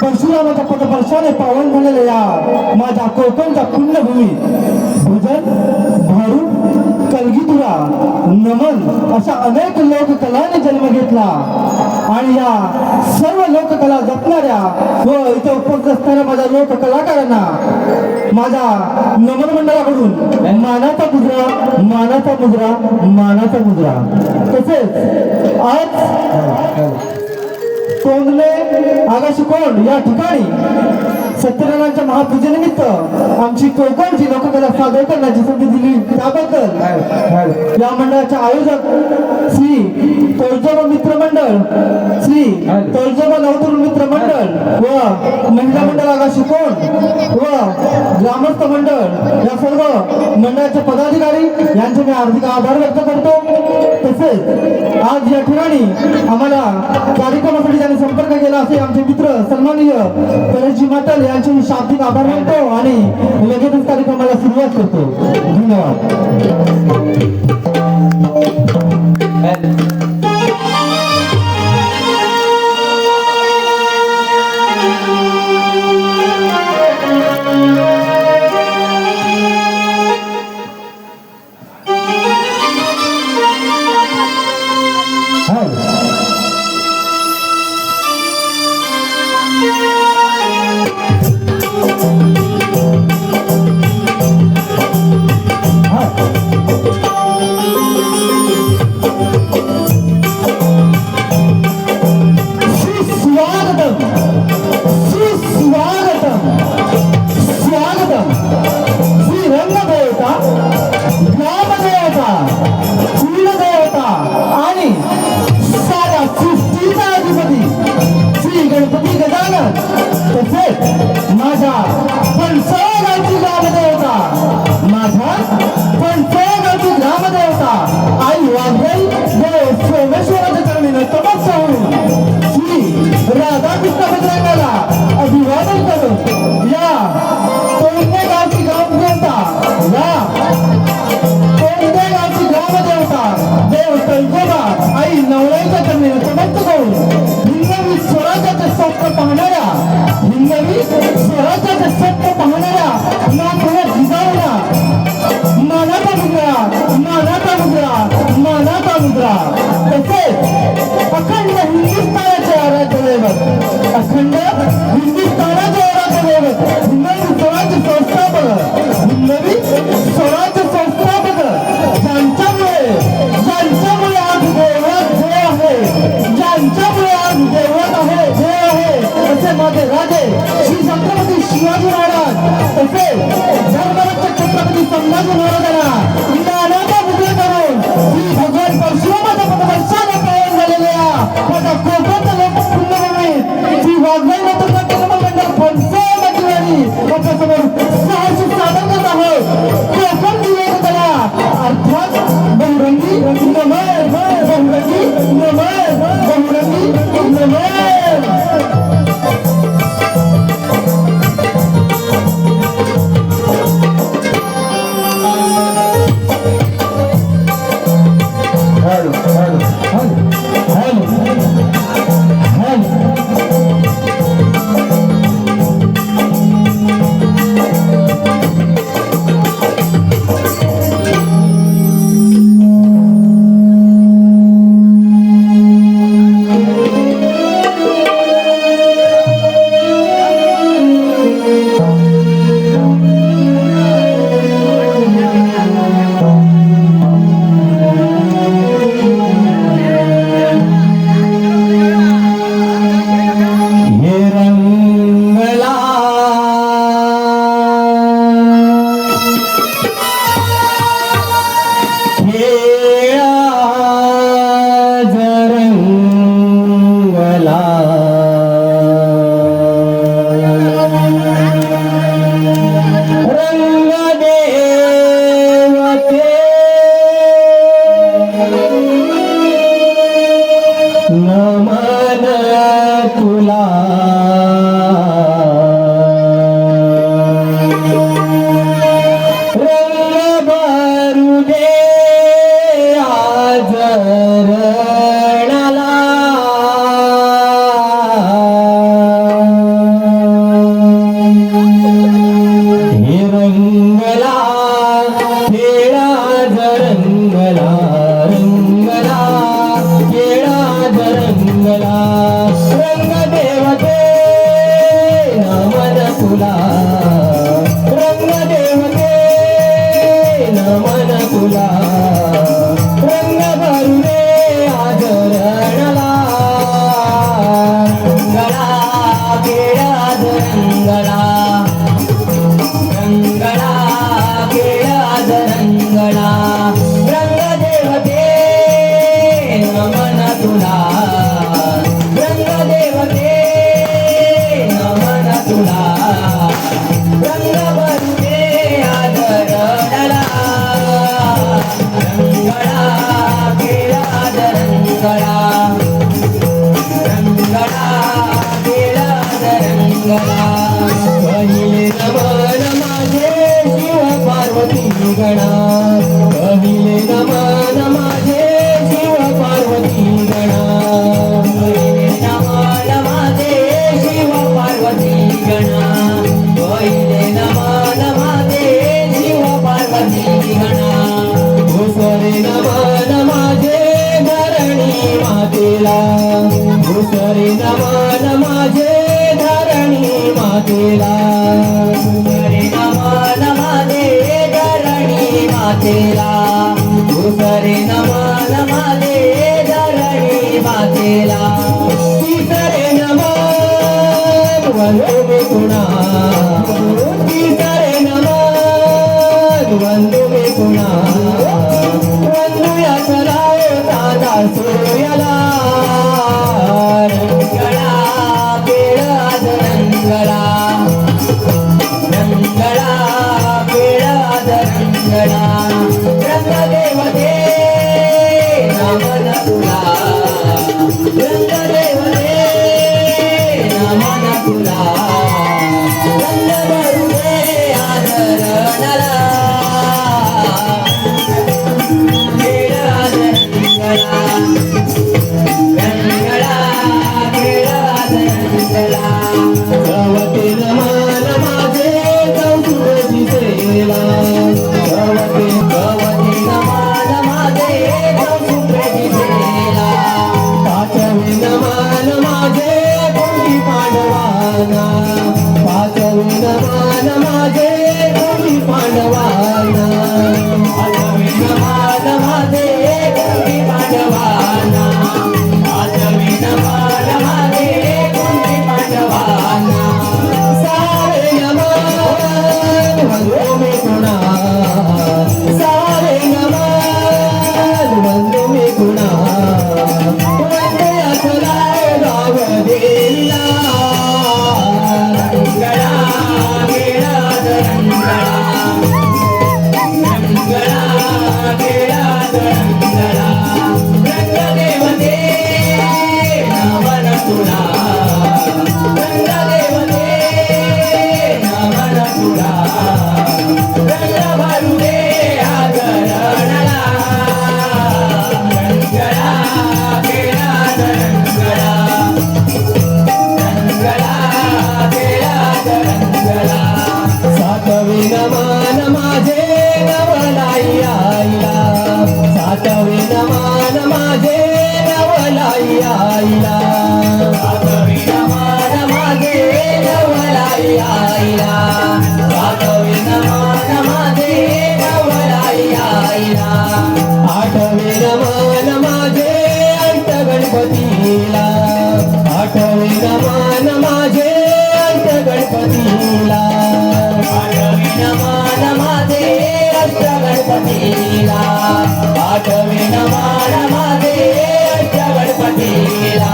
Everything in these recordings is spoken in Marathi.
परशुरामाच्या पदस्पर्शाने पावन झालेल्या या माझ्या कोकणच्या पुण्यभूमी भजन भारू कलगीतुरा नमन अशा अनेक लोककलांनी जन्म घेतला आणि या सर्व लोककला जपणाऱ्या व इथे उपस्थित असणाऱ्या माझ्या लोककलाकारांना माझ्या नमन मंडळाकडून मानाचा मुद्रा मानाचा मुद्रा मानाचा मुद्रा तसेच आज तोंडले आगाशिकोंड या ठिकाणी सत्यनारायणच्या महापूजेनिमित्त आमची कोकणची लोककला सादर करण्याची संधी दिली त्याबद्दल या मंडळाचे आयोजक श्री तोलजोबा मित्र मंडळ श्री तोलजोबा नवतरुण मित्र मंडळ व महिला मंडळ आगाशिकोंड व ग्रामस्थ मंडळ या सर्व मंडळाचे पदाधिकारी यांचे मी हार्दिक आभार व्यक्त करतो। तसेच आज या ठिकाणी आम्हाला कार्यक्रमासाठी ज्यांनी संपर्क केला असे आमचे मित्र सन्माननीय परेशजी माटल यांचे मी शाब्दिक आभार मानतो आणि लगेचच कार्यक्रमाला सुरुवात करतो। धन्यवाद। अभिवादन करून या गावची संभाजी महाराजांना ज्ञानाचा मुद्रा करून श्री भगवान परशुरामाच्या पदवर्षाने पावन झालेल्या माझ्या कोकणच्या लोक पुण्यभूमीत श्री वाघाई नेतृत्वात कर्मकांड पंचायतीवारी आपल्यासमोर साहसी सादर करत आहोत. कोकण दिलेलं त्याला अर्थात बहुरंगी नमन बहुरंगी नमन बहुरंगी नमन. घुसरे नमन माझे धरणी मातेला, घुसरे नमन माझे धरणी मातेला, घुसरे नमन माझे धरणी मातेला. तिसरे नमन वंदू मी कुणा, तिसरे नमन वंदू मी कुणा, वंदू या चलाय दादा सूर्याला. मान माझे अष्टगणपतीला आठवे मान माझे अष्टगणपतीला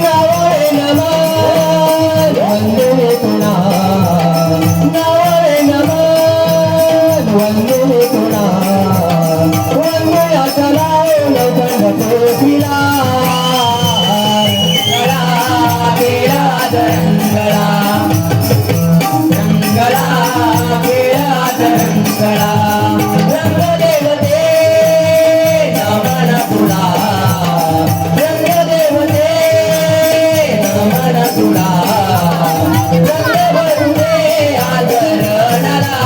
नावावे नमन वंदे तुला नावावे नमन वंदे तुला वंदया चला गणपतीला गळा गेला रंगळा रंगळा गेला रंगळा रंगदेवते नमन तुला रंगदेवते नमन तुला रंगभरुणे आदरणाला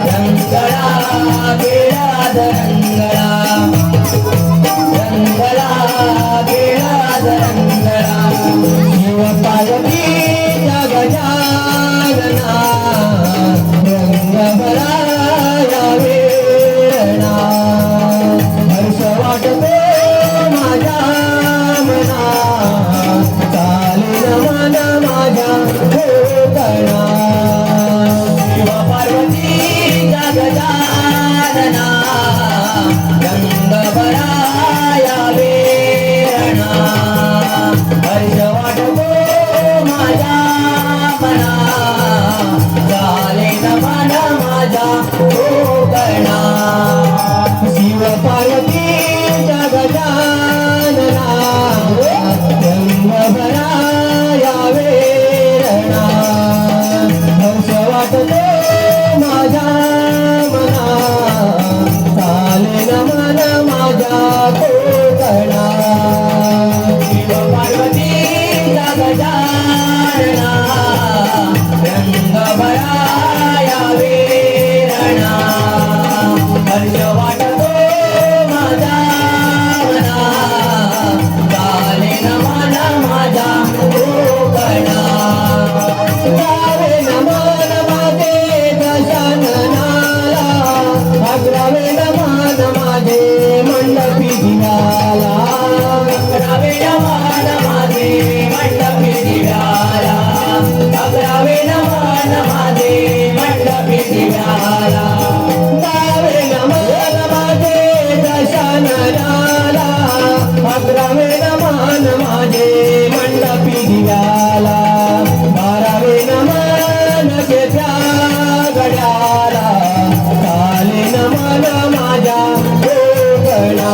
रंगळा गेला रंगळा रंगळा गेला रंगळा शिव पार्वती गजानना रंग भराया वेळणा हर्ष वाटतो माझ्या मना चालेल मन माझ्या होतणा शिव पार्वती गजानना रंग भराया वेळणा हर्ष वाटतो माझ्या मना चालेल मन माझ्या होतणा शिव पार्वती गजानना रंग भराया वेळणा हर्ष वाटतो माझ्या मना चालेल मन माझ्या होतणा शिव पार्वती गजानना रंग भराया वेळणा हर्ष वाटतो माझ्या मना चालेल मन माझ्या होतणा गावे नमन माझे दशाननाला अकरावे नमन माझे मंडपी दिव्याला अकरावे नमन माझे मंडपी दिव्याला अकरावे नमन माझे मंडपी दिव्याला गावे नमन माझे दशाननाला अकरावे नमन माझे मंडपी दिव्याला बारावे नमन घेत्या गड्याला चालेल मन माझ्या होतणा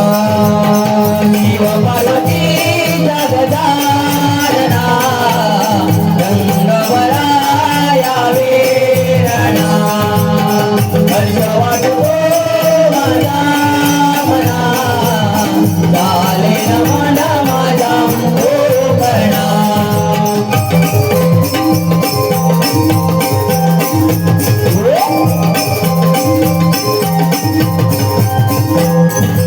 शिव पार्वती गजानना रंग भराया वेळणा हर्ष वाटतो माझ्या मना चालेल मन माझ्या होतणा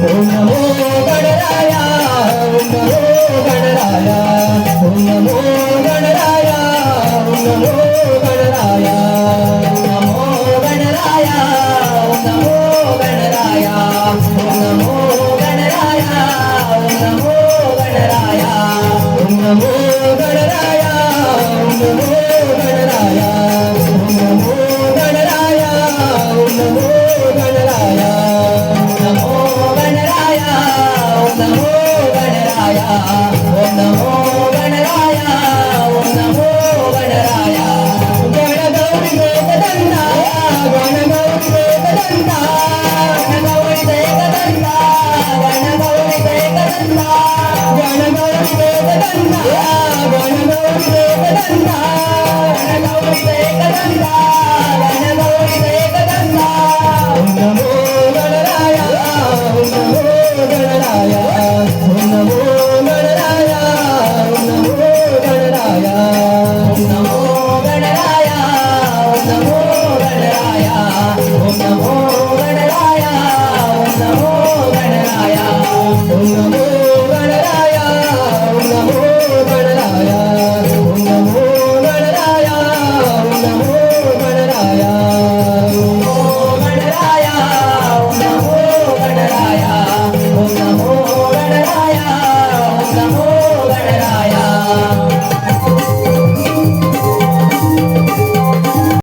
ओम नमो गणराया ओम नमो गणराया ओम नमो गणराया ओम नमो गणराया नमो गणराया ओम नमो गणराया ओम नमो गणराया ओम नमो गणराया ओम नमो गणराया ओम नमो